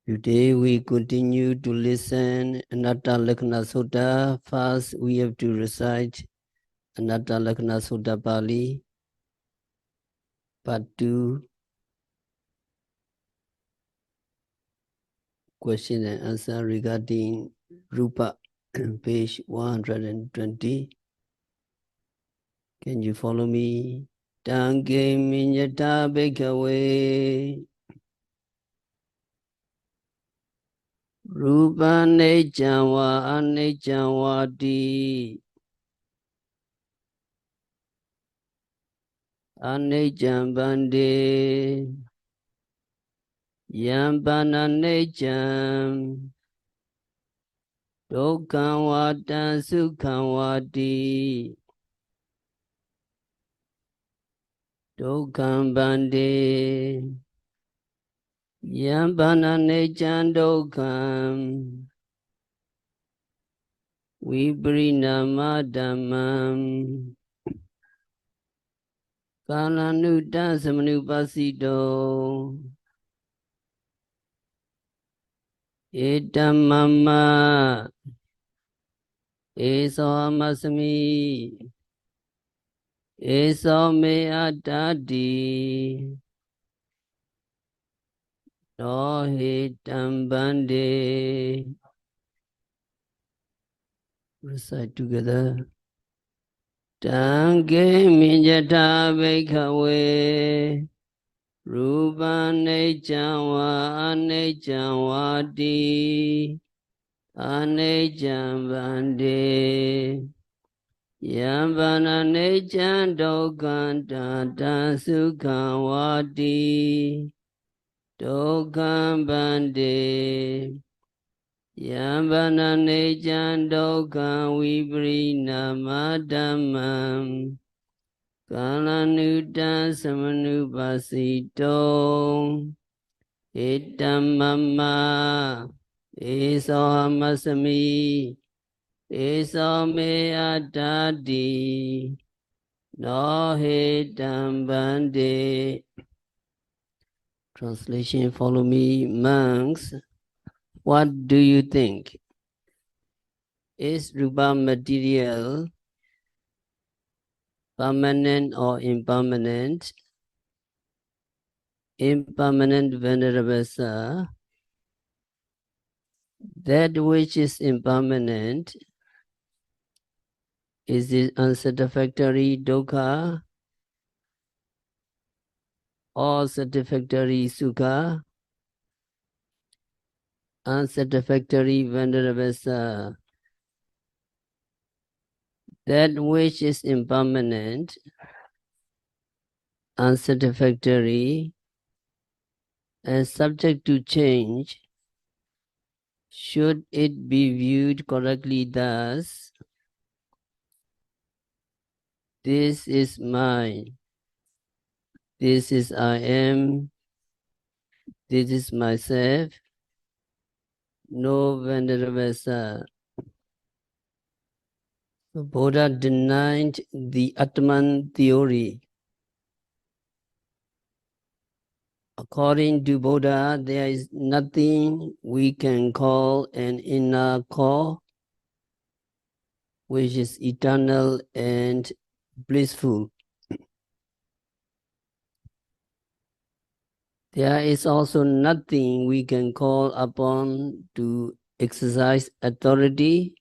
Today we continue to listen Anattalakkhaṇa Sutta. First, we have to recite Anattalakkhaṇa Sutta Pali, Part 2, question and answer regarding Rupa, page 120. Can you follow me? Tange minyata bhikkhave Rupa necca va anecca vati Anecca bande Yambana necca Dukkhaṃ vata sukhaṃ vati Dukkhaṃ bande Yambana necca dukkhaṃ Viparinama dhammam Kalanutta samanupasito Etamama Eso amasami Eso me atati No hitam bande. Recite together. Tange minjata bhikkhave Rupa necca va anecca vati Anecca bande Yambana necca dukkhaṃ tata sukhaṃ vati Dukkhaṃ bande Yambana necca dukkhaṃ viparinama dhammam Kalanutta samanupasito Etamama Eso amasami Eso me atati No hitam bande. Translation, follow me. Monks, what do you think? Is Rupa material permanent or impermanent? Impermanent, Venerable Sir. That which is impermanent, is it unsatisfactory dukkha or satisfactory sukha? Unsatisfactory, Venerable Sir. That which is impermanent, unsatisfactory, and subject to change, should it be viewed correctly thus? This is mine, this is I am, this is myself. No, Venerable Sir. The Buddha denied the Atman theory. According to Buddha, there is nothing we can call an inner core, which is eternal and blissful. There is also nothing we can call upon to exercise authority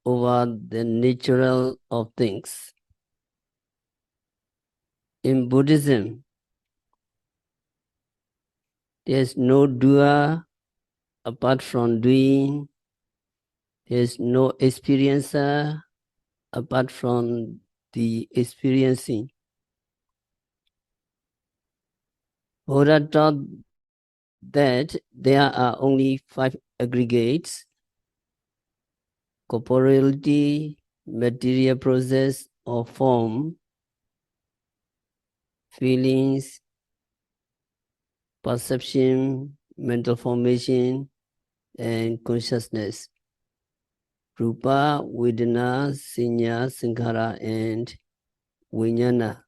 over the natural of things. In Buddhism, there is no doer apart from doing. There is no experiencer apart from the experiencing. Buddha taught that there are only 5 aggregates: corporeality, material process or form, feelings, perception, mental formation, and consciousness. Rupa, Vedana, Saññā, Sankhara, and Vijñāna.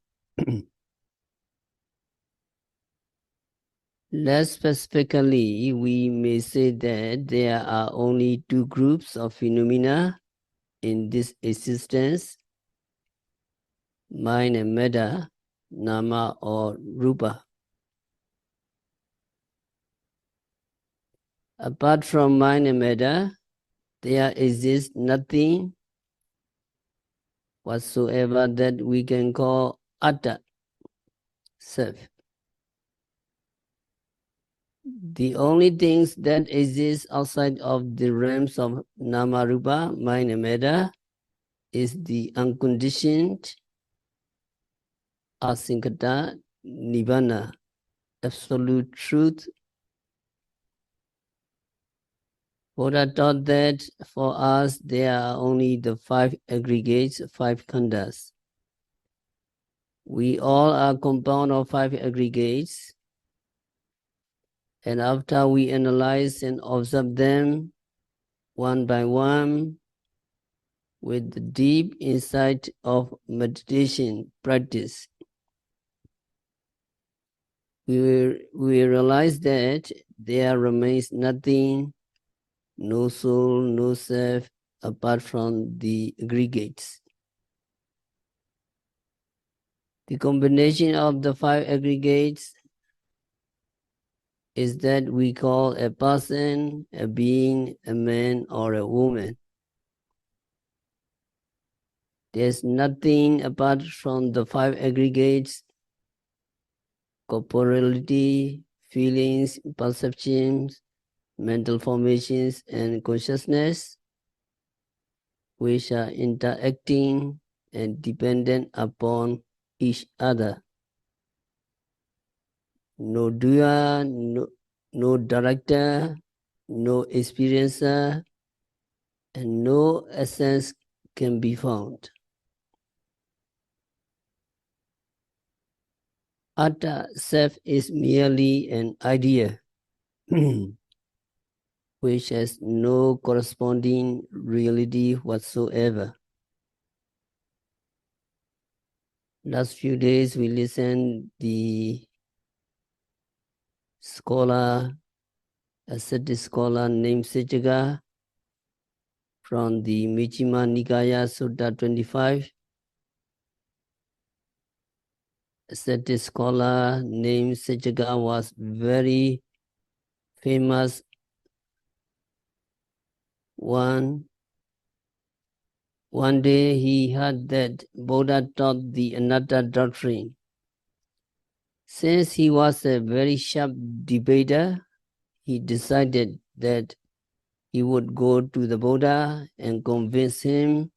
Less specifically, we may say that there are only two groups of phenomena in this existence, mind and matter, nama or rupa. Apart from mind and matter, there exists nothing whatsoever that we can call atta, self. The only things that exist outside of the realms of nama rupa, mind and matter, is the unconditioned asinkata nibbana, absolute truth. Buddha taught that for us there are only the five aggregates, five khandhas. We all are compound of five aggregates, and after we analyze and observe them one by one with the deep insight of meditation practice, we realize that there remains nothing, no soul, no self, apart from the aggregates. The combination of the five aggregates is that we call a person, a being, a man, or a woman. There's nothing apart from the five aggregates: corporeality, feelings, perceptions, mental formations, and consciousness, which are interacting and dependent upon each other. No doer, no director, no experiencer, and no essence can be found. Atta, self, is merely an idea which has no corresponding reality whatsoever. Last few days we listened the scholar, ascetic scholar named Saccaka from the Majjhima Nikaya Sutta 25. Ascetic scholar named Saccaka was very famous one. One day he heard that Buddha taught the Anatta doctrine. Since he was a very sharp debater, he decided that he would go to the Buddha and convince him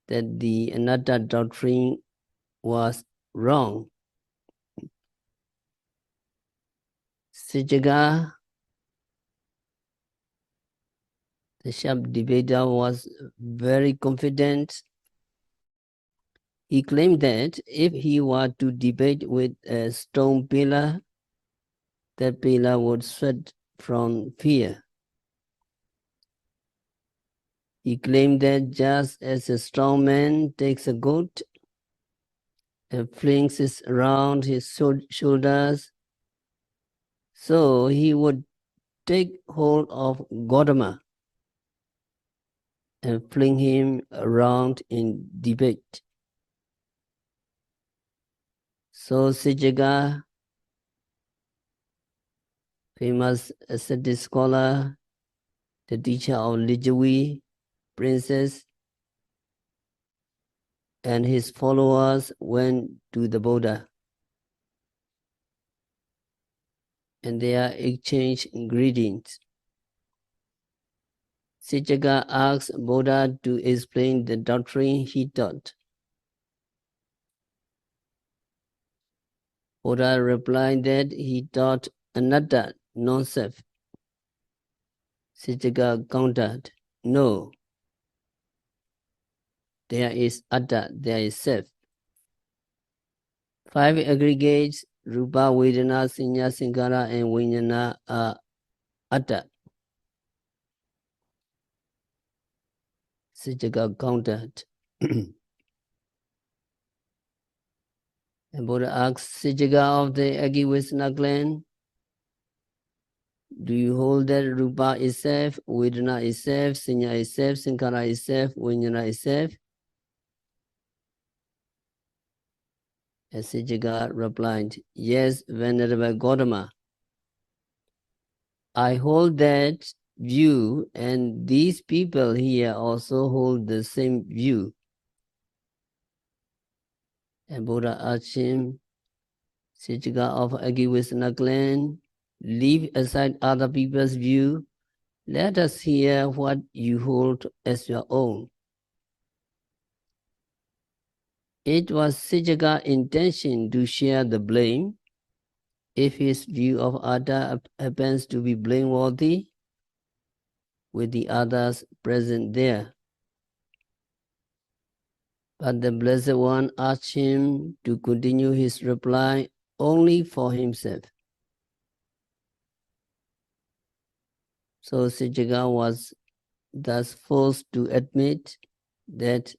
that the Anatta doctrine was wrong. Saccaka, the sharp debater, was very confident. He claimed that if he were to debate with a stone pillar, that pillar would sweat from fear. He claimed that just as a strong man takes a goat and flings it around his shoulders, so he would take hold of Gautama and fling him around in debate. So Saccaka, famous ascetic scholar, the teacher of Lijavi princess, and his followers went to the Buddha, and they exchanged greetings. Saccaka asked Buddha to explain the doctrine he taught. Buddha replied that he taught anatta, non-self. Saccaka countered, no, there is atta, there is self. Five aggregates, rupa, vedana, sanya, sankara, and vijnana are atta. Saccaka countered. And Buddha asked Saccaka of the Agivisana clan, Do you hold that Rupa is self, Vedana is self, Sanya is self, Sankhara is self, Vijnana is self? As Saccaka replied, yes, Venerable Gautama. I hold that view, and these people here also hold the same view. And Buddha asked him, Saccaka of Agivisana clan, leave aside other people's view. Let us hear what you hold as your own. It was Saccaka's intention to share the blame. If his view of Atta happens to be blameworthy, with the others present there. But the Blessed One asked him to continue his reply only for himself. So Saccaka was thus forced to admit that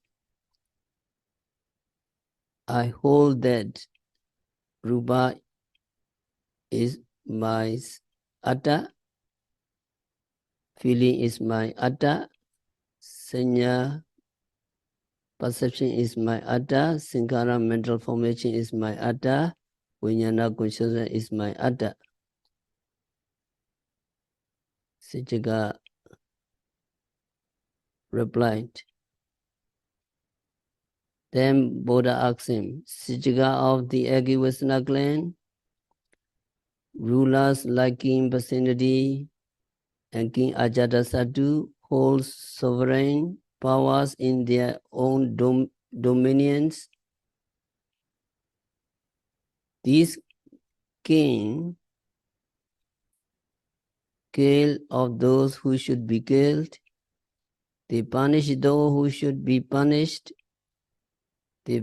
I hold that Rupa is my Atta, feeling is my Atta, Sanya perception is my Atta, Sankhara mental formation is my Atta, Vijnana consciousness is my Atta. Saccaka replied. Then Buddha asked him, Saccaka of the Agivasana clan, rulers like King Pasenadi and King Ajatasattu hold sovereign powers in their own dominions. These kings kill of those who should be killed. They punish those who should be punished. They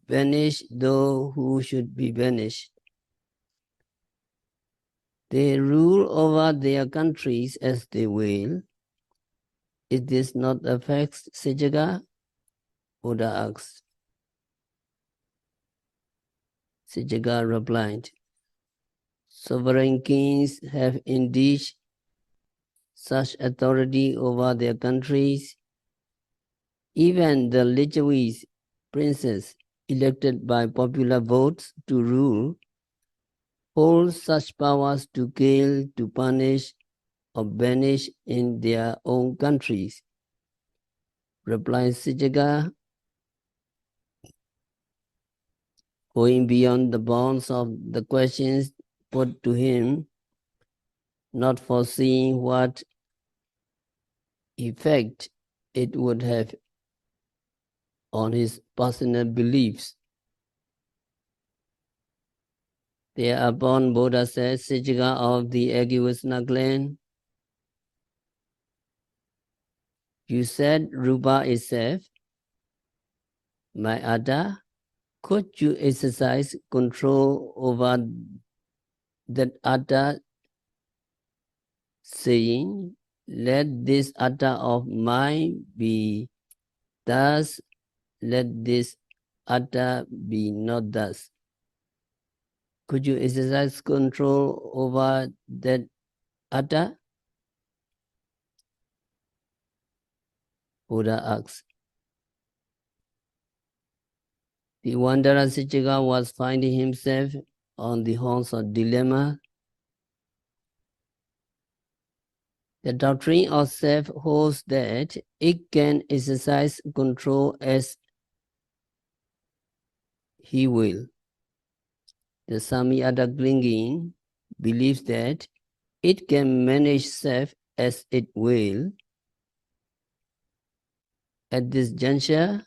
banish those who should be banished. They rule over their countries as they will. It does not affect Saccaka? Buddha asked. Saccaka replied, sovereign kings have indeed such authority over their countries. Even the Lichavis princes elected by popular votes to rule hold such powers to kill, to punish, or banish in their own countries. Replied Saccaka, going beyond the bounds of the questions put to him, not foreseeing what effect it would have on his personal beliefs. Thereupon Buddha said, Saccaka of the Agivasana clan, you said Rupa is self, my Atta. Could you exercise control over that Atta, saying, let this Atta of mine be thus, let this Atta be not thus? Could you exercise control over that Atta? Buddha asked. The wanderer Saccaka was finding himself on the horns of dilemma. The doctrine of self holds that it can exercise control as he will. The Samyata clinging believes that it can manage self as it will. At this juncture,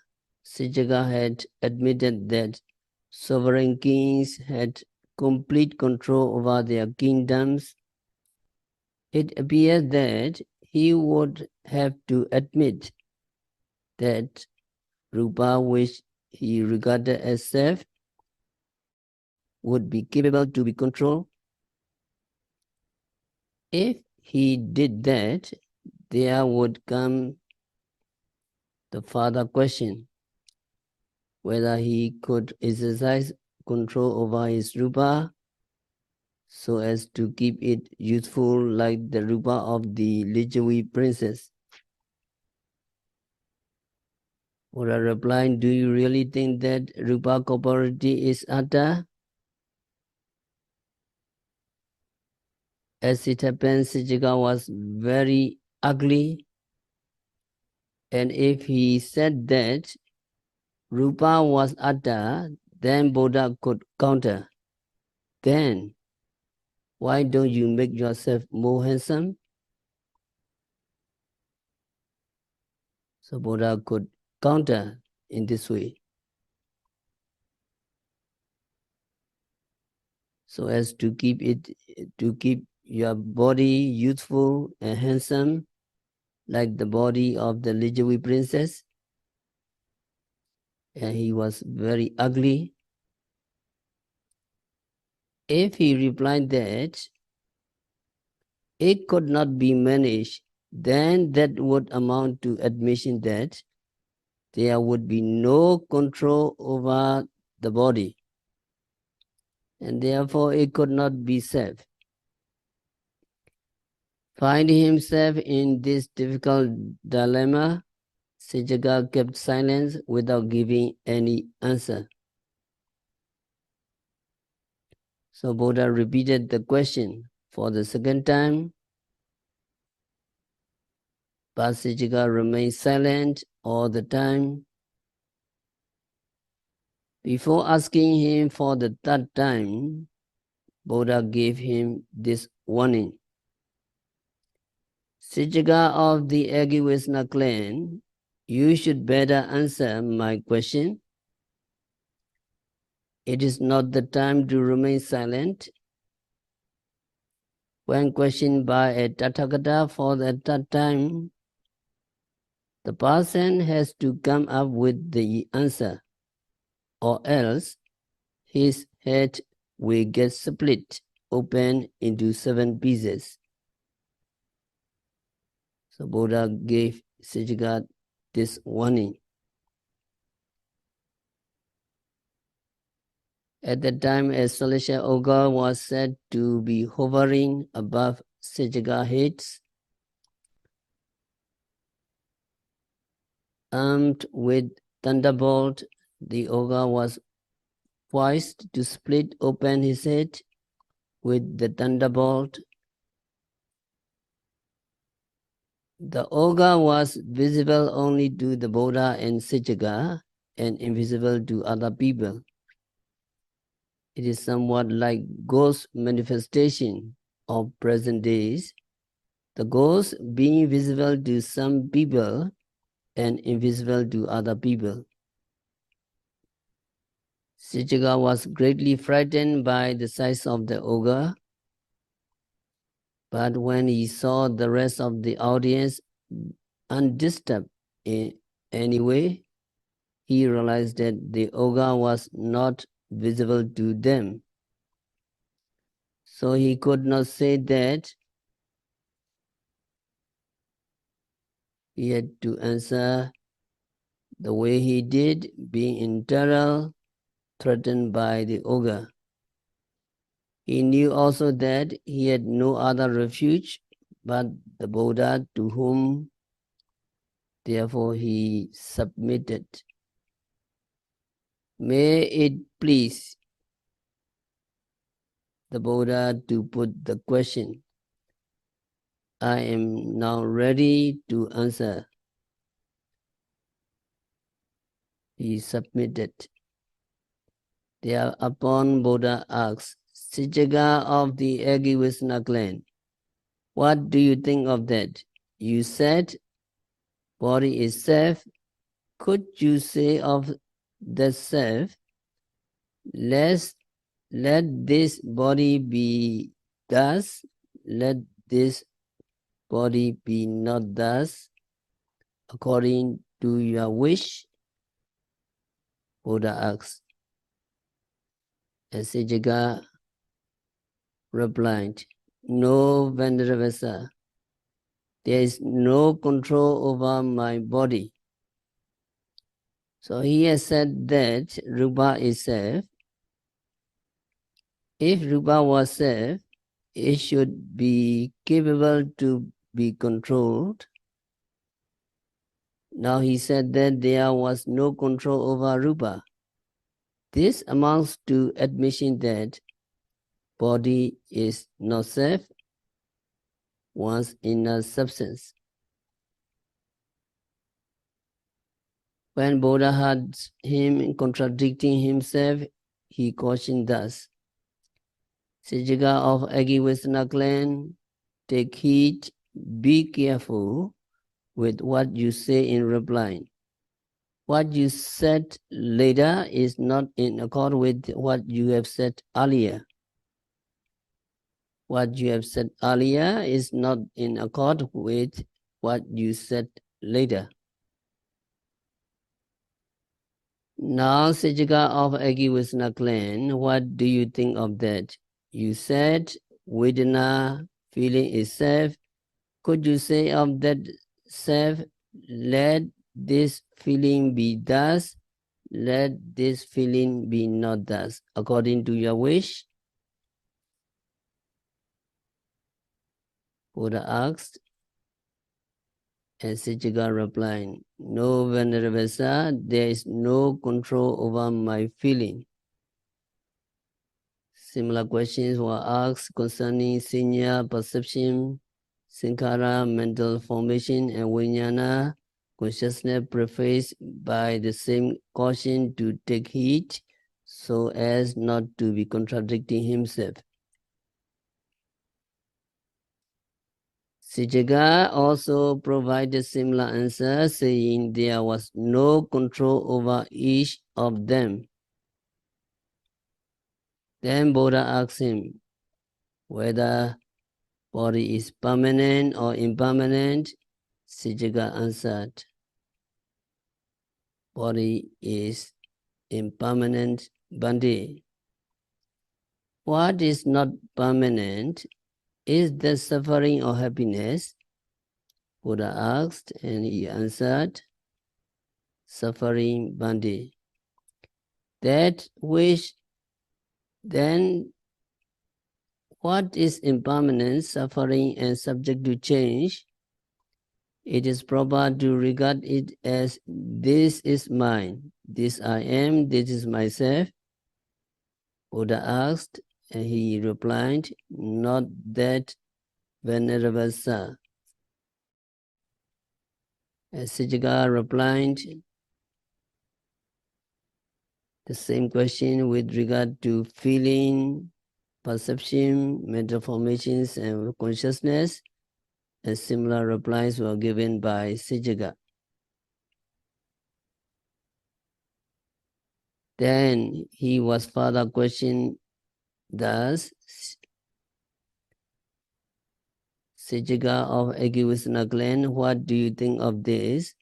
Saccaka had admitted that sovereign kings had complete control over their kingdoms. It appears that he would have to admit that Rupa, which he regarded as self, would be capable to be controlled. If he did that, there would come the further question whether he could exercise control over his Rupa so as to keep it youthful like the rupa of the Lichavi princess. Buddha replied, do you really think that rupa corporeity is atta? As it happens, Saccaka was very ugly, and if he said that rupa was atta, then Buddha could counter. Then, why don't you make yourself more handsome? So Buddha could counter in this way, so as to keep your body youthful and handsome, like the body of the Lichavi princess. And he was very ugly. If he replied that it could not be managed, then that would amount to admission that there would be no control over the body, and therefore it could not be saved. Finding himself in this difficult dilemma, Saccaka kept silence without giving any answer. So Buddha repeated the question for the second time, but Saccaka remained silent all the time. Before asking him for the third time, Buddha gave him this warning. Saccaka of the Agivesna clan, you should better answer my question. It is not the time to remain silent. When questioned by a Tathagata for the third time, the person has to come up with the answer, or else his head will get split open into 7 pieces. So Buddha gave Saccaka this warning. At that time, a celestial ogre was said to be hovering above Saccaka's head. Armed with thunderbolt, the ogre was poised to split open his head with the thunderbolt. The ogre was visible only to the Buddha and Saccaka and invisible to other people. It is somewhat like ghost manifestation of present days, the ghost being visible to some people and invisible to other people. Saccaka was greatly frightened by the size of the ogre, but when he saw the rest of the audience undisturbed in any way, he realized that the ogre was not visible to them. So he could not say that. He had to answer the way he did, being in terror, threatened by the ogre. He knew also that he had no other refuge but the Buddha, to whom therefore he submitted. May it please the Buddha to put the question. I am now ready to answer. He submitted. Thereupon Buddha asked, Saccaka of the Agivesna clan, what do you think of that? You said body is self. Could you say of the self, let this body be thus, let this body be not thus, according to your wish? Buddha asked. And Saccaka replied, no, Venerable, there is no control over my body. So he has said that Rupa is self. If Rupa was self, it should be capable to be controlled. Now he said that there was no control over Rupa. This amounts to admission that body is not self, one's inner substance. When Buddha had him contradicting himself, he cautioned thus, Saccaka of Agivesana clan, take heed, be careful with what you say in reply. What you said later is not in accord with what you have said earlier. What you have said earlier is not in accord with what you said later. Now, Saccaka of Agivesana clan, what do you think of that? You said Vedana, feeling is self. Could you say of that self, let this feeling be thus, let this feeling be not thus, according to your wish? Buddha asked, and Saccaka replied, no, Venerable Sir, there is no control over my feeling. Similar questions were asked concerning senior perception, sankhara, mental formation, and vijnana, consciousness, prefaced by the same caution to take heed so as not to be contradicting himself. Saccaka also provided similar answer, saying there was no control over each of them. Then Buddha asked him whether body is permanent or impermanent. Saccaka answered, body is impermanent Bhante. What is not permanent? Is the suffering or happiness? Buddha asked, and he answered, suffering Bhante. That which then, what is impermanent, suffering, and subject to change? It is proper to regard it as this is mine, this I am, this is myself. Buddha asked, and he replied, not that, Venerable Sir. As Saccaka replied, the same question with regard to feeling, perception, mental formations, and consciousness, and similar replies were given by Saccaka. Then he was further questioned thus, Saccaka of Agivesana clan, what do you think of this?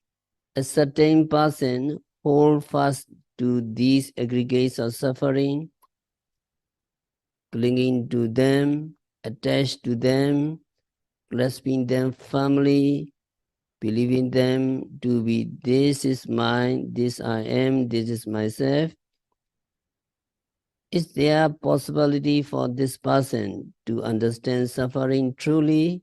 A certain person hold fast to these aggregates of suffering, clinging to them, attached to them, grasping them firmly, believing them to be this is mine, this I am, this is myself. Is there a possibility for this person to understand suffering truly?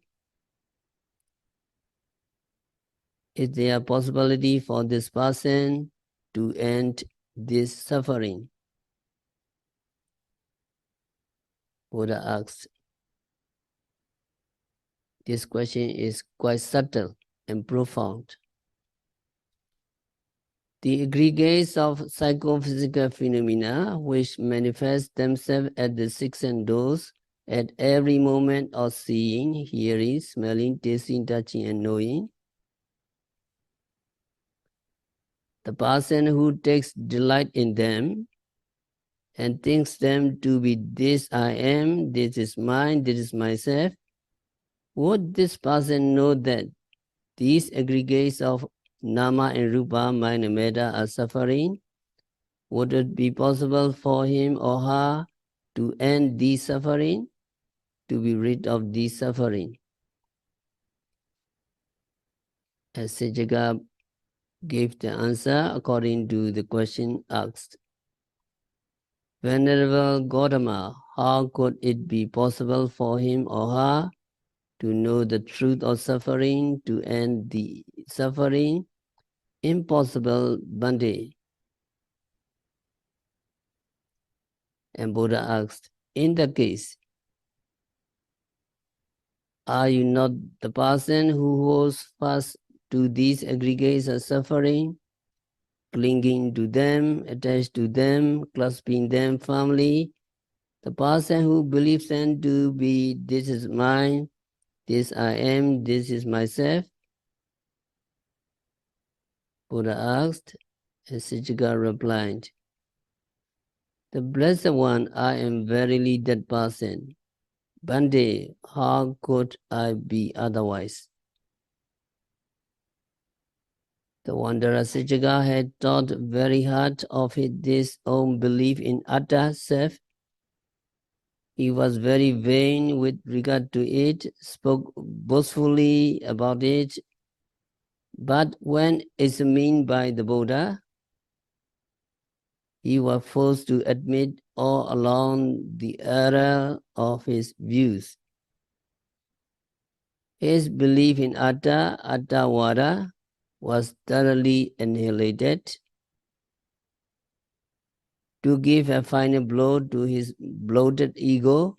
Is there a possibility for this person to end this suffering? Buddha asked. This question is quite subtle and profound. The aggregates of psychophysical phenomena which manifest themselves at the six sense doors at every moment of seeing, hearing, smelling, tasting, touching, and knowing. The person who takes delight in them and thinks them to be this I am, this is mine, this is myself, would this person know that these aggregates of nama and rupa, mind and matter are suffering? Would it be possible for him or her to end these suffering, to be rid of these suffering? As Saccaka gave the answer according to the question asked. Venerable Gautama, how could it be possible for him or her to know the truth of suffering, to end the suffering? Impossible, Bhante. And Buddha asked, in that case, are you not the person who holds fast to these aggregates of suffering, clinging to them, attached to them, clasping them firmly? The person who believes them to be, this is mine, this I am, this is myself? Buddha asked, and Saccaka replied, the Blessed One, I am verily that person. Bhante, how could I be otherwise? The wanderer Saccaka had thought very hard of his own belief in utter self. He was very vain with regard to it, spoke boastfully about it. But when examined by the Buddha, he was forced to admit all along the error of his views. His belief in Attavada, was thoroughly annihilated. To give a final blow to his bloated ego,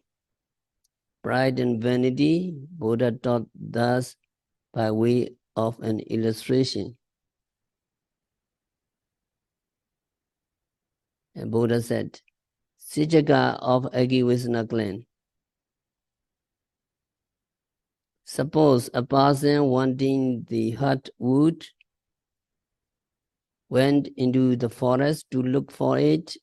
pride and vanity, Buddha taught thus by way of an illustration. And Buddha said, Saccaka of Agivisna clan, suppose a person wanting the hot wood went into the forest to look for it,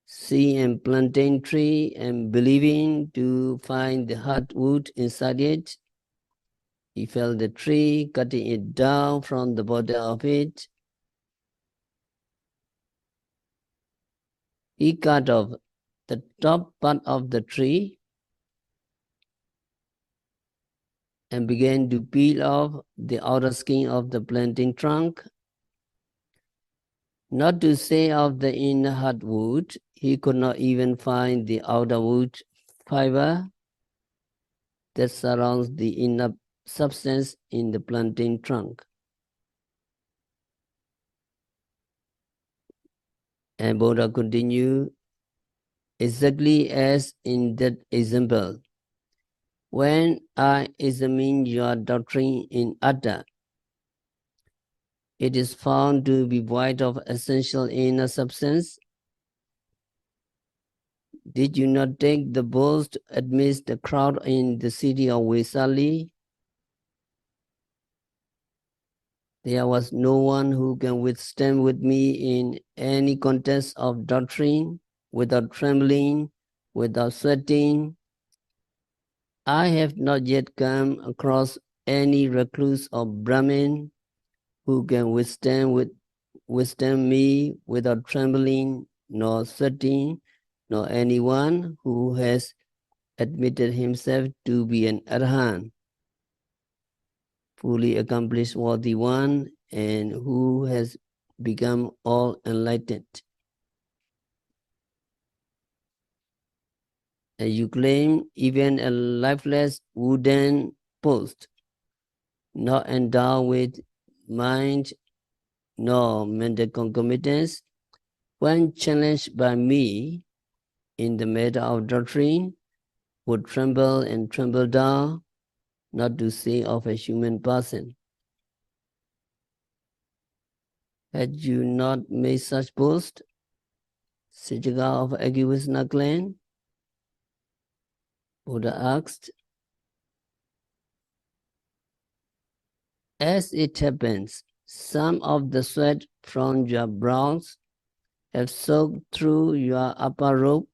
see a plantain tree and believing to find the hot wood inside it. He felled the tree, cutting it down from the bottom of it. He cut off the top part of the tree and began to peel off the outer skin of the plantain trunk. Not to say of the inner hardwood, he could not even find the outer wood fiber that surrounds the inner substance in the plantain trunk. And Buddha continued, exactly as in that example. When I examine your doctrine in Atta, it is found to be void of essential inner substance. Did you not take the boast amidst the crowd in the city of Vesali? There was no one who can withstand with me in any contest of doctrine, without trembling, without sweating. I have not yet come across any recluse or Brahmin who can withstand me without trembling nor sweating, nor anyone who has admitted himself to be an Arahant, fully accomplished worthy one, and who has become all enlightened. And you claim even a lifeless wooden post, not endowed with mind nor mental concomitants, when challenged by me in the matter of doctrine, would tremble and tremble down, not to say of a human person. Had you not made such boast, Saccaka of Agivisna clan? Buddha asked. As it happens, some of the sweat from your brows have soaked through your upper robe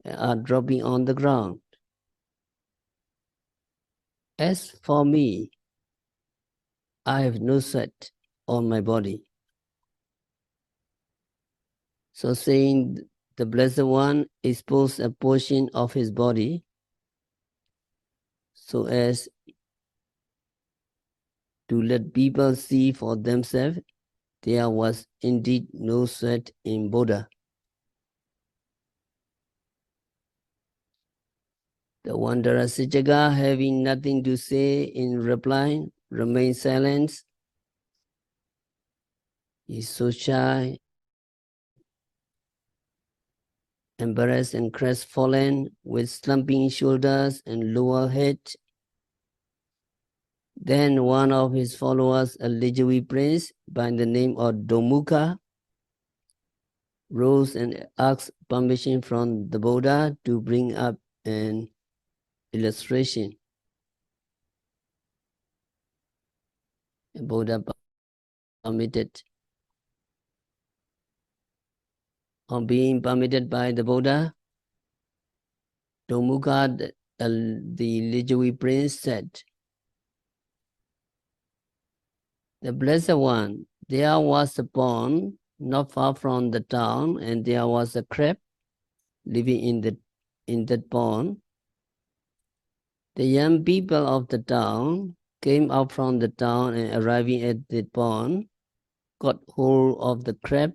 and are dropping on the ground. As for me, I have no sweat on my body. So saying, the Blessed One exposed a portion of his body so as to let people see for themselves. There was indeed no sweat in Buddha. The wanderer Saccaka, having nothing to say in reply, remained silent. He is so shy, embarrassed and crestfallen, with slumping shoulders and lower head. Then one of his followers, a Lijawi prince by the name of Domukha, rose and asked permission from the Buddha to bring up an illustration. The Buddha permitted. On being permitted by the Buddha, Domukha, the Lijawi prince, said, "The Blessed One, there was a pond not far from the town, and there was a crab living in that pond. The young people of the town came out from the town and arriving at the pond, got hold of the crab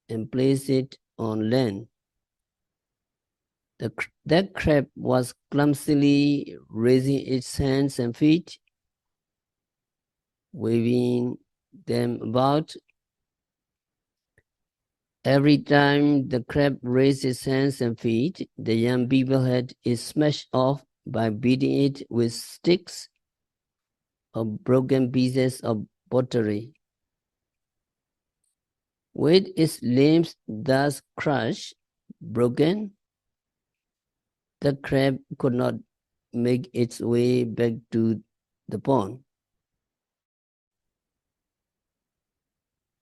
and placed it on land. That crab was clumsily raising its hands and feet, waving them about. Every time the crab raised its hands and feet, the young people had it smashed off by beating it with sticks or broken pieces of pottery. With its limbs thus crushed, broken, the crab could not make its way back to the pond.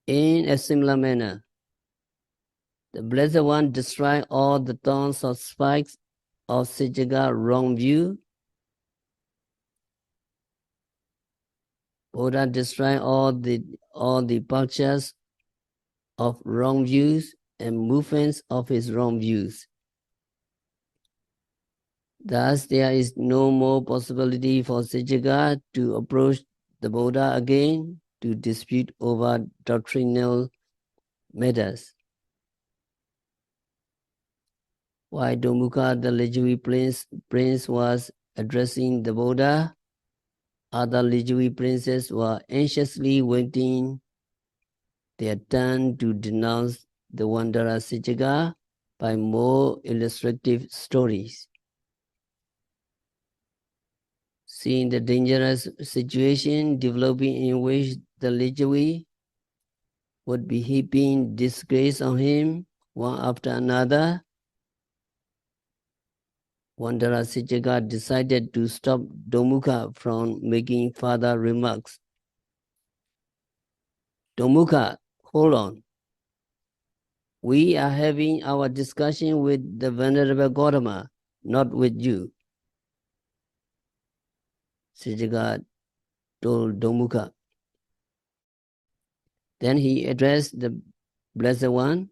In a similar manner, the Blessed One destroyed all the thorns or spikes of Saccaka wrong view. Buddha destroyed all the punctures of wrong views and movements of his wrong views. Thus, there is no more possibility for Saccaka to approach the Buddha again to dispute over doctrinal matters. While Domukha, the Lijawi prince was addressing the Buddha, other Lijawi princes were anxiously waiting their turn to denounce the wanderer Saccaka by more illustrative stories. Seeing the dangerous situation developing in which the Lijawi would be heaping disgrace on him one after another, wanderer Saccaka decided to stop Domukha from making further remarks. "Domukha, hold on. We are having our discussion with the Venerable Gautama, not with you," Saccaka told Domukha. Then he addressed the Blessed One.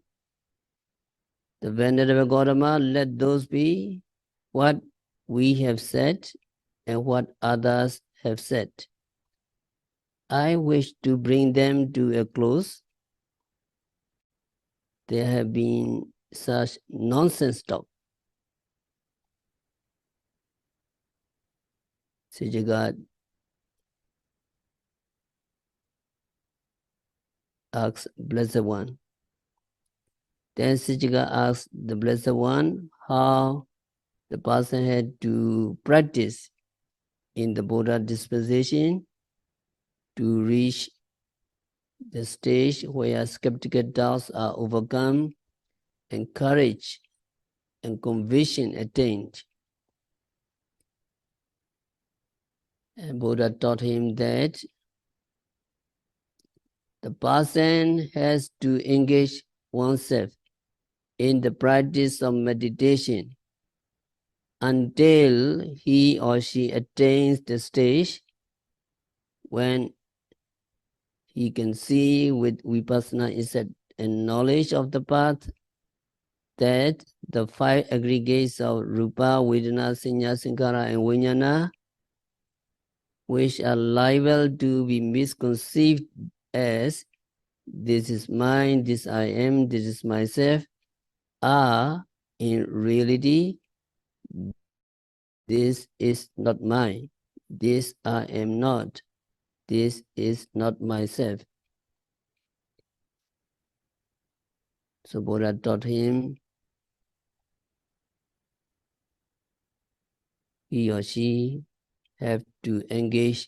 "The Venerable Gautama, let those be what we have said and what others have said. I wish to bring them to a close. There have been such nonsense talk." Saccaka asked Blessed One. Then Saccaka asked the Blessed One how the person had to practice in the Buddha disposition to reach the stage where skeptical doubts are overcome and courage and conviction attained. And Buddha taught him that the person has to engage oneself in the practice of meditation until he or she attains the stage when he can see with vipassana insight and knowledge of the path that the five aggregates of rupa, vedana, sañña, sankhara, and vijnana, which are liable to be misconceived as "this is mine, this I am, this is myself," are in reality This is not mine. This I am not. This is not myself. So Buddha taught him, he or she have to engage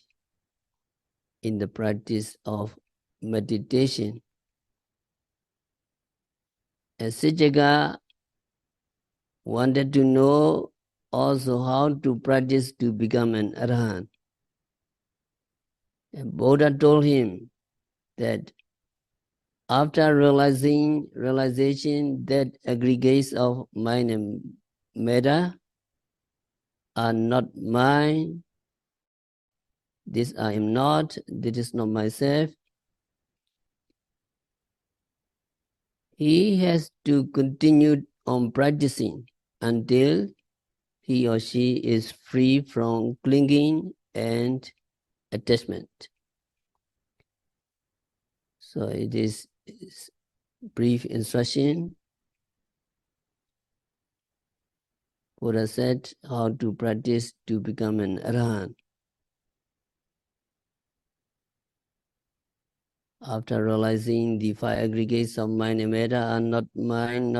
in the practice of meditation. And Saccaka wanted to know also how to practice to become an arahant. And Buddha told him that after realization that aggregates of mind and matter are not mine, this I am not, this is not myself, he has to continue on practicing until he or she is free from clinging and attachment. So it is brief instruction. Buddha said how to practice to become an arahant. After realizing the five aggregates of mind and matter are not mine,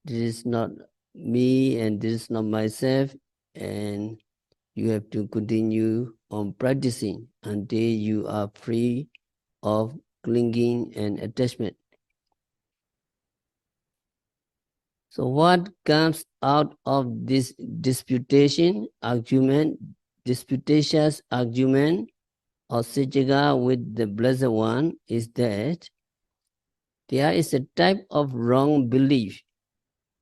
this is not me and this is not myself, and you have to continue on practicing until you are free of clinging and attachment. So what comes out of this disputatious argument of Saccaka with the Blessed One is that there is a type of wrong belief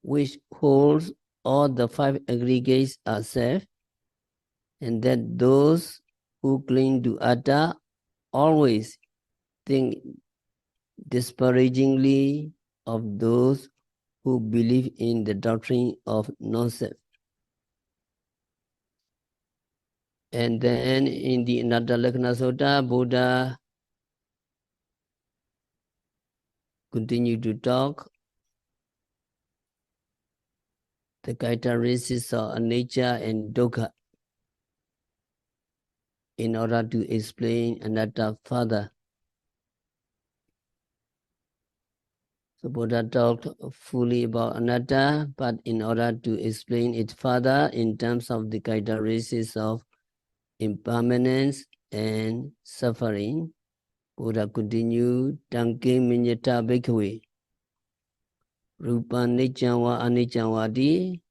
which holds all the five aggregates are self, and that those who cling to Atta always think disparagingly of those who believe in the doctrine of non-self. And then in the Anattalakkhaṇa Sutta, Buddha continued to talk the characteristics of anicca and dukkha in order to explain anatta further. So Buddha talked fully about anatta, but in order to explain it further in terms of the characteristics of impermanence and suffering, Buddha continued, Tanke minyata bhikkhave, rupa niccam va aniccam vati.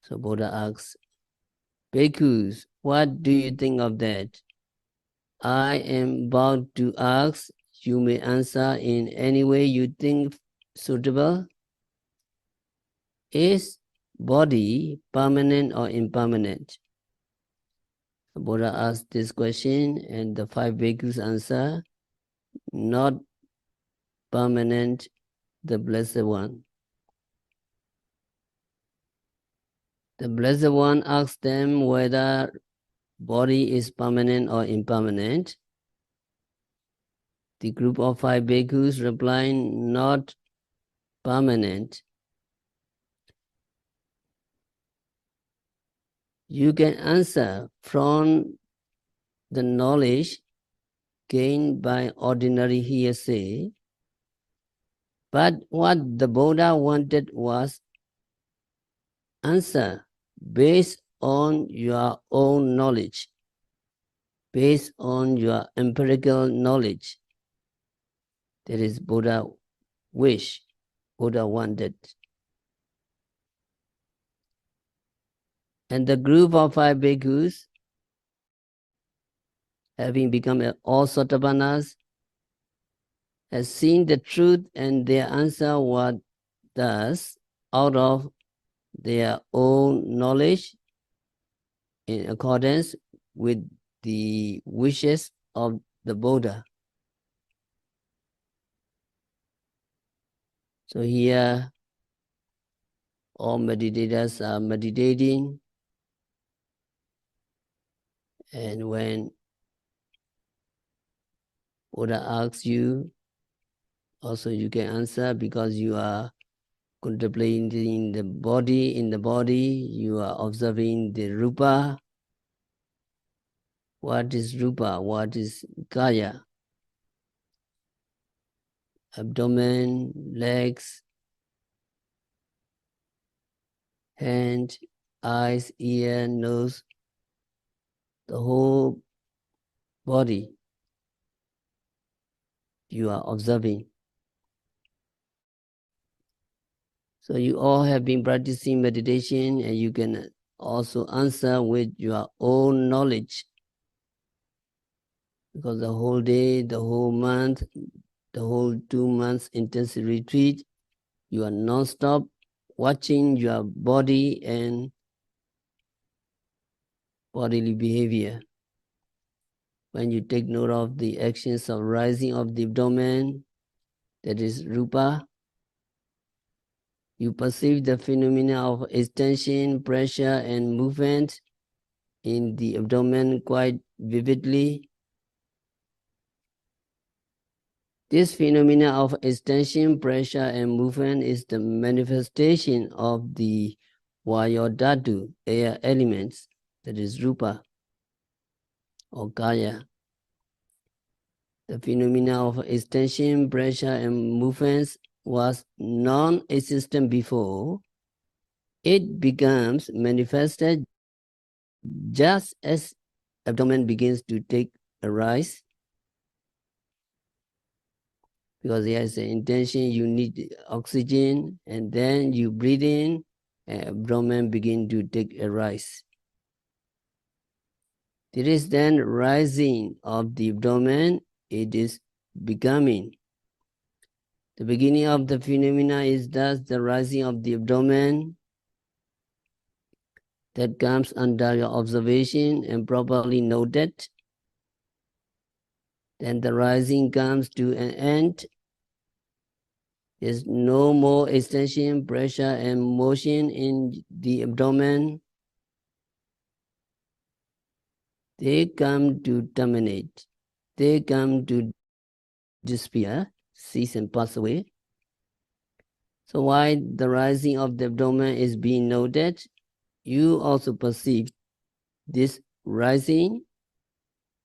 So Buddha asks, Bhikkhus, what do you think of that? I am about to ask, you may answer in any way you think suitable. Is body permanent or impermanent? The Buddha asked this question and the five bhikkhus answer, not permanent, the Blessed One. The Blessed One asked them whether body is permanent or impermanent. The group of five bhikkhus replied, not permanent. You can answer from the knowledge gained by ordinary hearsay, but what the Buddha wanted was answer based on your own knowledge, based on your empirical knowledge. That is Buddha wish, Buddha wanted. And the group of five bhikkhus, having become all sotapannas, has seen the truth, and their answer was thus out of their own knowledge in accordance with the wishes of the Buddha. So here all meditators are meditating, and when Buddha asks you, also you can answer because you are contemplating the body. In the body, you are observing the rupa. What is rupa? What is kaya? Abdomen, legs, hand, eyes, ear, nose, the whole body you are observing. So you all have been practicing meditation, and you can also answer with your own knowledge. Because the whole day, the whole month, the whole 2 months intensive retreat, you are non-stop watching your body and bodily behavior. When you take note of the actions of rising of the abdomen, that is rupa, you perceive the phenomena of extension, pressure, and movement in the abdomen quite vividly. This phenomena of extension, pressure, and movement is the manifestation of the Vayodhatu, air elements, that is rupa or kaya. The phenomena of extension, pressure, and movements was non-existent before. It becomes manifested just as abdomen begins to take a rise. Because there's an intention, you need oxygen, and then you breathe in, and abdomen begin to take a rise. There is then rising of the abdomen, it is becoming. The beginning of the phenomena is thus the rising of the abdomen that comes under your observation and properly noted. Then the rising comes to an end. There's no more extension, pressure, and motion in the abdomen. They come to terminate. They come to disappear, cease and pass away. So while the rising of the abdomen is being noted, you also perceive this rising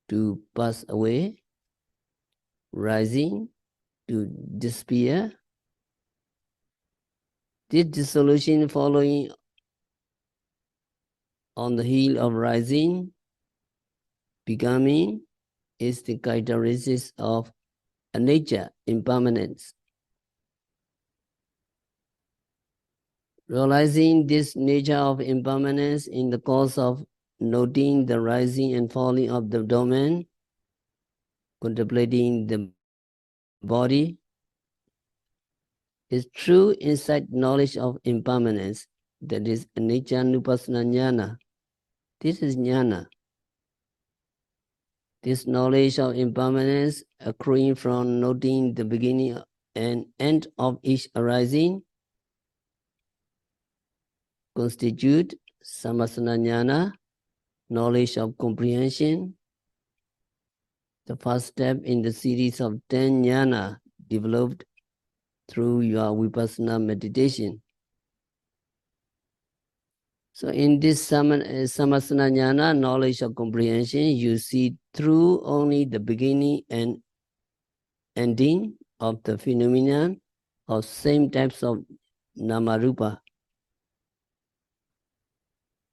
to pass away, rising to disappear. This dissolution following on the heel of rising, becoming, is the characteristic of a nature, impermanence. Realizing this nature of impermanence in the course of noting the rising and falling of the abdomen, contemplating the body, is true insight knowledge of impermanence, that is anicca nupassana jnana. This is jnana. This knowledge of impermanence accruing from noting the beginning and end of each arising constitute samasana jnana, knowledge of comprehension, the first step in the series of 10 jnana developed through your vipassana meditation. So in this samasana jnana, knowledge of comprehension, you see through only the beginning and ending of the phenomenon of same types of namarupa.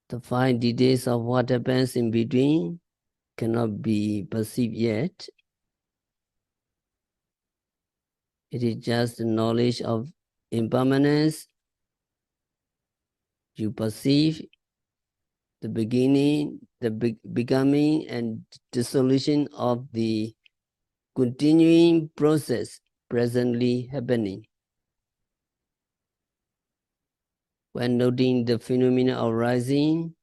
The fine details of what happens in between cannot be perceived yet. It is just the knowledge of impermanence. You perceive the beginning, the becoming and dissolution of the continuing process presently happening. When noting the phenomena of rising,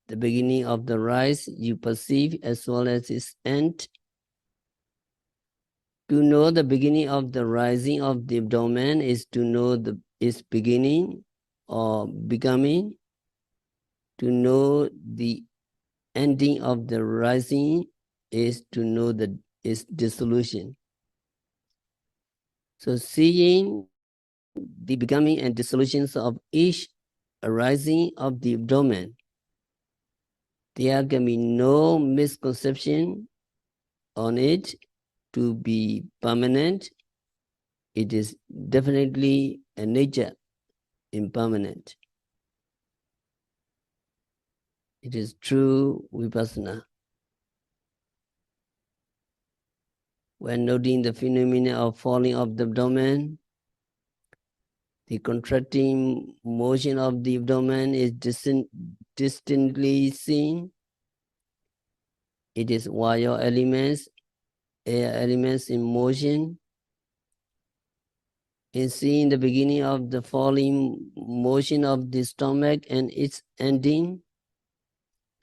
the beginning of the rise you perceive as well as its end. To know the beginning of the rising of the abdomen is to know its beginning or becoming. To know the ending of the rising is to know its dissolution. So seeing the becoming and dissolutions of each arising of the abdomen. There can be no misconception on it to be permanent. It is definitely a nature impermanent. It is true vipassana. When noting the phenomena of falling of the abdomen, the contracting motion of the abdomen is distinctly seen. It is vaya elements, air elements in motion. In seeing the beginning of the falling motion of the stomach and its ending,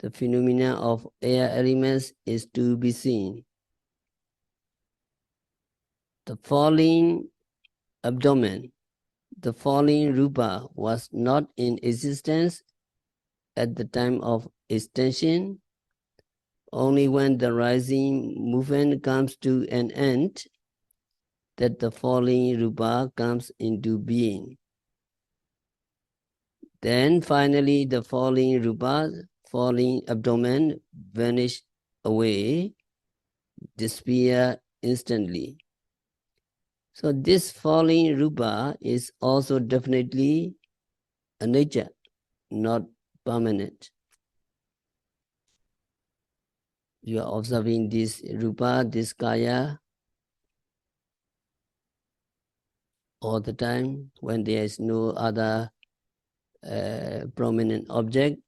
the phenomena of air elements is to be seen. The falling abdomen, the falling rupa was not in existence at the time of extension. Only when the rising movement comes to an end that the falling rupa comes into being. Then finally the falling rupa, falling abdomen vanish away, disappear instantly. So this falling rupa is also definitely a nature, not permanent. You are observing this rupa, this kaya, all the time when there is no other prominent object.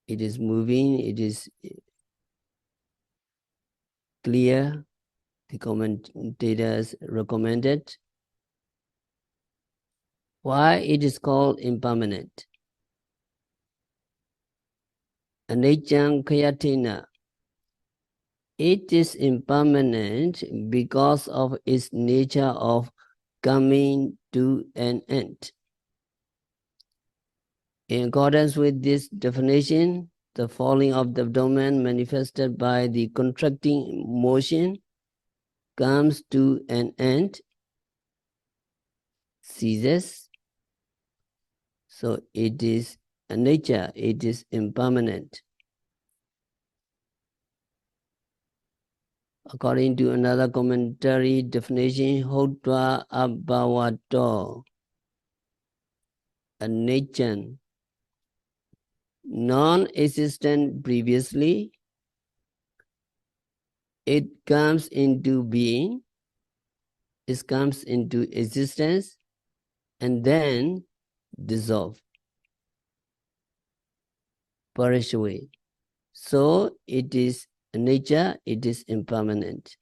It is moving, it is clear. The commentators recommended. Why it is called impermanent? Anicca khayatina. It is impermanent because of its nature of coming to an end. In accordance with this definition, the falling of the abdomen manifested by the contracting motion comes to an end, ceases. So it is a nature, it is impermanent. According to another commentary definition, Hodva Abhavato, a nature non-existent previously, it comes into being, it comes into existence, and then dissolve, perish away. So it is a nature, it is impermanent.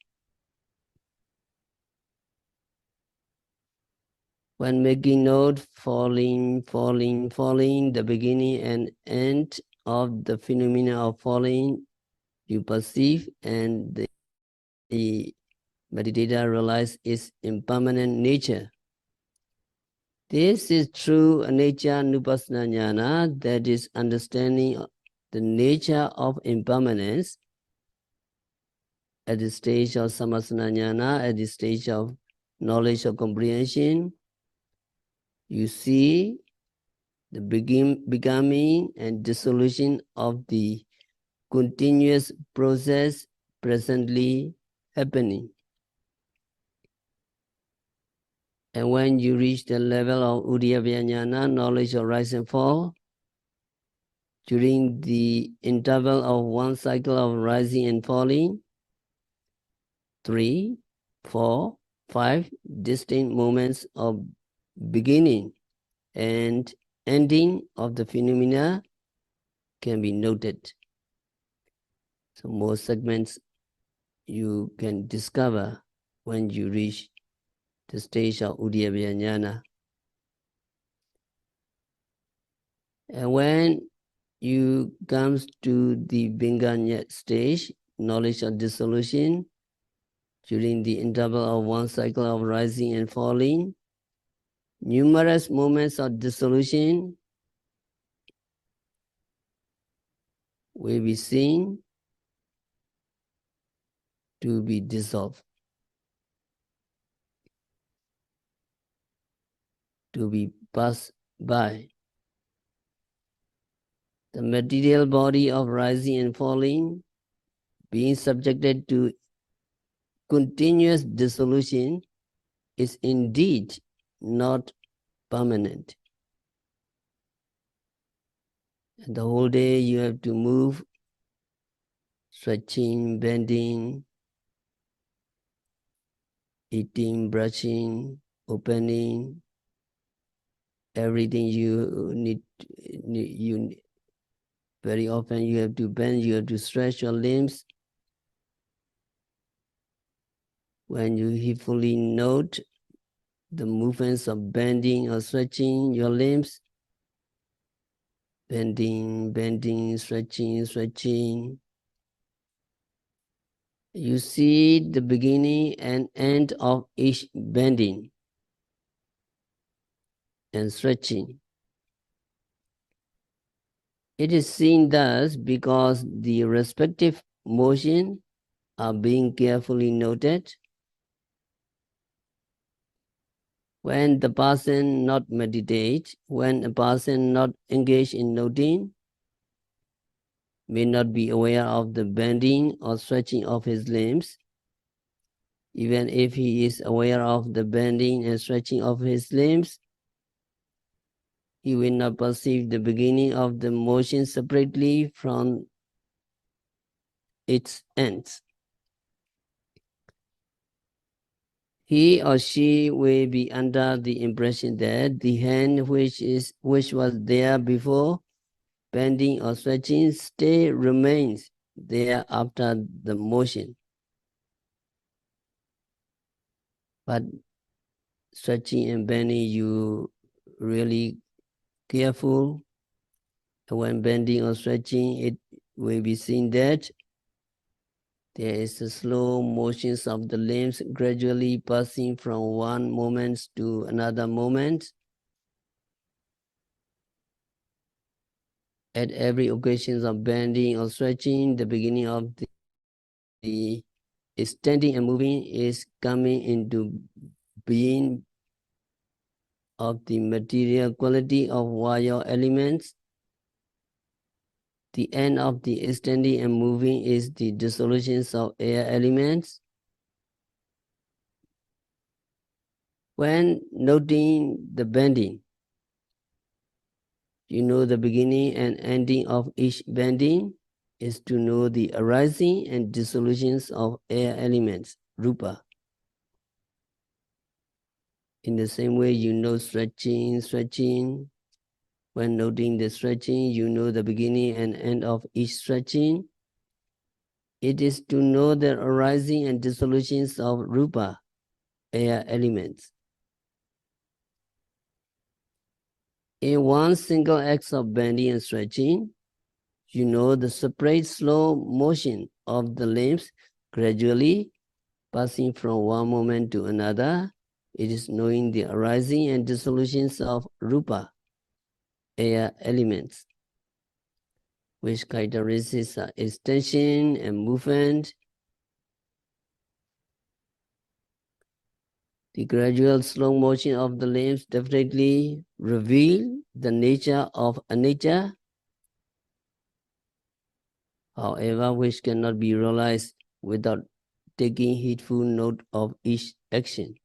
When making note, falling, falling, falling, the beginning and end of the phenomena of falling, you perceive, and the meditator realize its impermanent nature. This is true nature nupassana jnana, that is understanding the nature of impermanence at the stage of samasana jnana, at the stage of knowledge or comprehension. You see the becoming and dissolution of the continuous process presently happening. And when you reach the level of Uddiyabhya jnana, knowledge of rise and fall, during the interval of one cycle of rising and falling, 3, 4, 5 distinct moments of beginning and ending of the phenomena can be noted. So more segments you can discover when you reach the stage of Uddiyabhya jnana. And when you comes to the Binganya stage, knowledge of dissolution, during the interval of one cycle of rising and falling, numerous moments of dissolution will be seen to be dissolved. to be passed by. The material body of rising and falling, being subjected to continuous dissolution, is indeed not permanent. And the whole day you have to move, stretching, bending, eating, brushing, opening, everything you very often you have to bend, you have to stretch your limbs. When you fully note the movements of bending or stretching your limbs, bending, stretching, you see the beginning and end of each bending and stretching. It is seen thus because the respective motion are being carefully noted. When the person not meditate, when a person not engaged in noting, may not be aware of the bending or stretching of his limbs, even if he is aware of the bending and stretching of his limbs, he will not perceive the beginning of the motion separately from its ends. He or she will be under the impression that the hand which was there before bending or stretching remains there after the motion. But stretching and bending, you really careful. When bending or stretching, it will be seen that there is a slow motions of the limbs gradually passing from one moment to another moment. At every occasion of bending or stretching, the beginning of the standing and moving is coming into being of the material quality of wire elements. The end of the standing and moving is the dissolutions of air elements. When noting the bending, you know the beginning and ending of each bending is to know the arising and dissolutions of air elements, rupa. In the same way, you know stretching. When noting the stretching, you know the beginning and end of each stretching. It is to know the arising and dissolutions of rupa, air elements. In one single act of bending and stretching, you know the separate slow motion of the limbs gradually passing from one moment to another. It is knowing the arising and dissolutions of rupa, air elements, which characteristics are extension and movement. The gradual slow motion of the limbs definitely reveal the nature of anicca, however, which cannot be realized without taking heedful note of each action.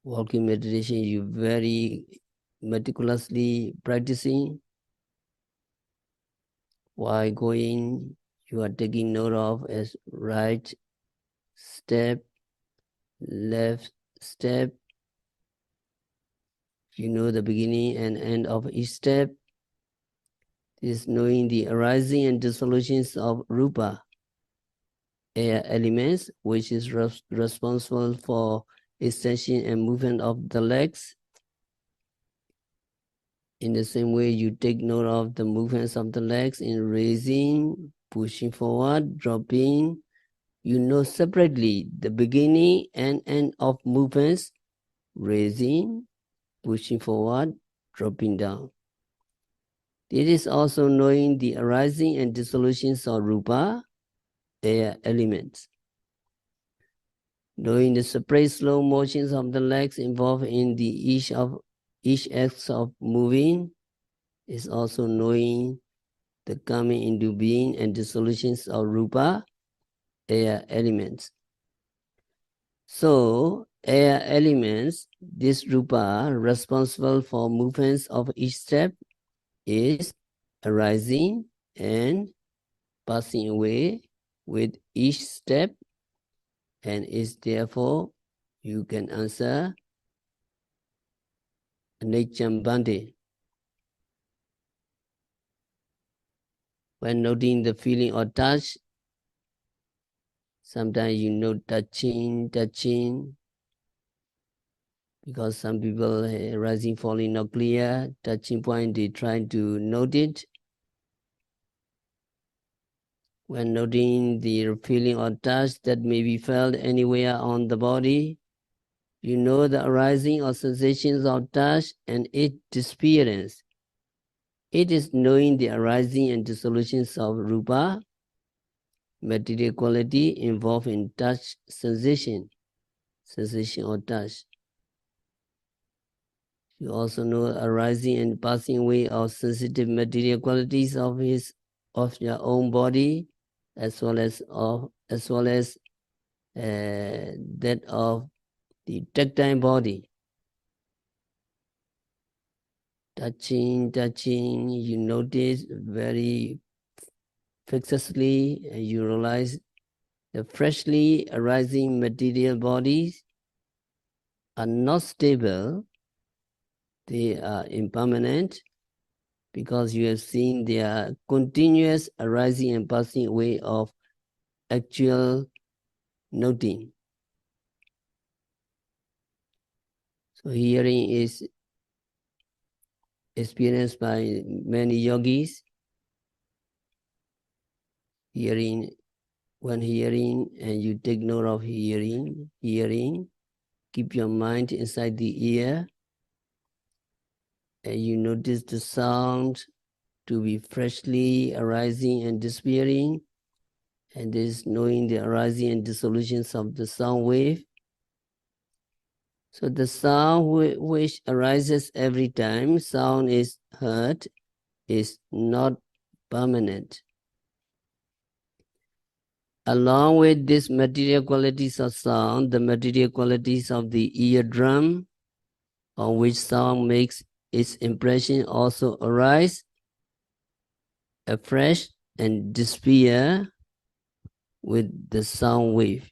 Walking meditation, you very meticulously practicing. While going, you are taking note of as right step, left step. You know the beginning and end of each step. This is knowing the arising and dissolutions of rupa, air elements, which is responsible for extension and movement of the legs. In the same way, you take note of the movements of the legs in raising, pushing forward, dropping. You know separately the beginning and end of movements, raising, pushing forward, dropping down. It is also knowing the arising and dissolutions of rupa, air elements. Knowing the separate slow motions of the legs involved in each act of moving is also knowing the coming into being and dissolutions of rupa, air elements. So, air elements, this rupa responsible for movements of each step, is arising and passing away with each step, and is therefore, you can answer Anicca Bhante. When noting the feeling or touch, sometimes you know touching, because some people rising, falling not clear, touching point, they try to note it. When noting the feeling or touch that may be felt anywhere on the body, you know the arising or sensations of touch and its disappearance. It is knowing the arising and dissolutions of rupa, material quality involved in touch sensation or touch. You also know arising and passing away of sensitive material qualities of your own body, as well as that of the tactile body. Touching, you notice very fixedly, and you realize the freshly arising material bodies are not stable, they are impermanent, because you have seen their continuous arising and passing away of actual noting. So hearing is experienced by many yogis. When hearing and you take note of hearing, keep your mind inside the ear, and you notice the sound to be freshly arising and disappearing, and this knowing the arising and dissolutions of the sound wave. So the sound which arises every time sound is heard is not permanent. Along with these material qualities of sound, the material qualities of the eardrum, on which sound makes its impression, also arise afresh and disappear with the sound wave.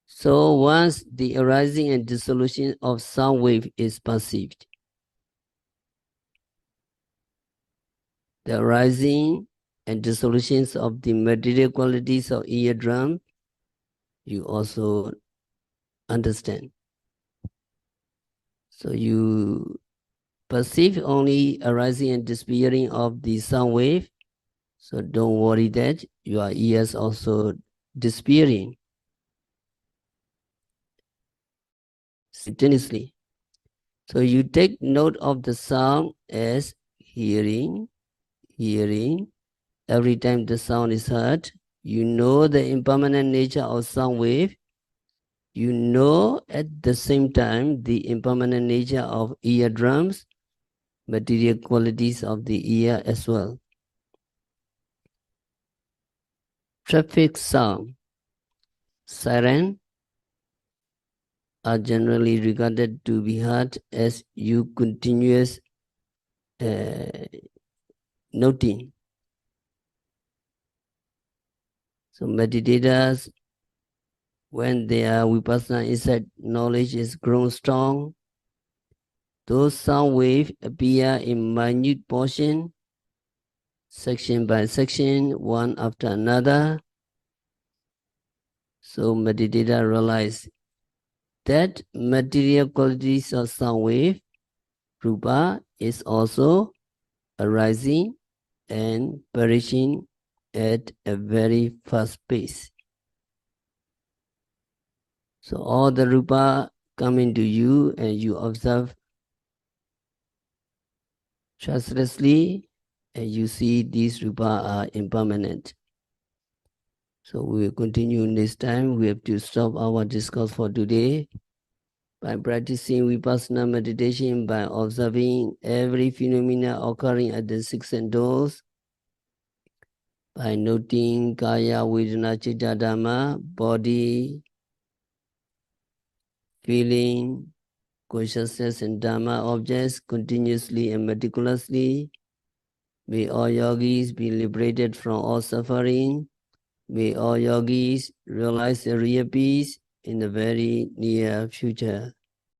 So once the arising and dissolution of sound wave is perceived, the arising and dissolutions of the material qualities of eardrum, you also understand. So you perceive only arising and disappearing of the sound wave. So don't worry that your ears also disappearing simultaneously. So you take note of the sound as hearing. Every time the sound is heard, you know the impermanent nature of sound wave. You know at the same time the impermanent nature of eardrums, material qualities of the ear as well. Traffic sound, siren, are generally regarded to be heard as you continuous noting. So meditators, when their vipassana insight knowledge is grown strong, those sound waves appear in minute portion, section by section, one after another. So meditator realize that material qualities of sound wave, rupa, is also arising and perishing at a very fast pace. So all the rupa come into you and you observe trustlessly, and you see these rupa are impermanent. So we will continue next time. We have to stop our discourse for today. By practicing Vipassana meditation, by observing every phenomena occurring at the six senses, by noting Kaya, Vedana, Citta, Dhamma, body, feeling, consciousness and Dhamma objects continuously and meticulously, may all yogis be liberated from all suffering. May all yogis realize the real peace in the very near future.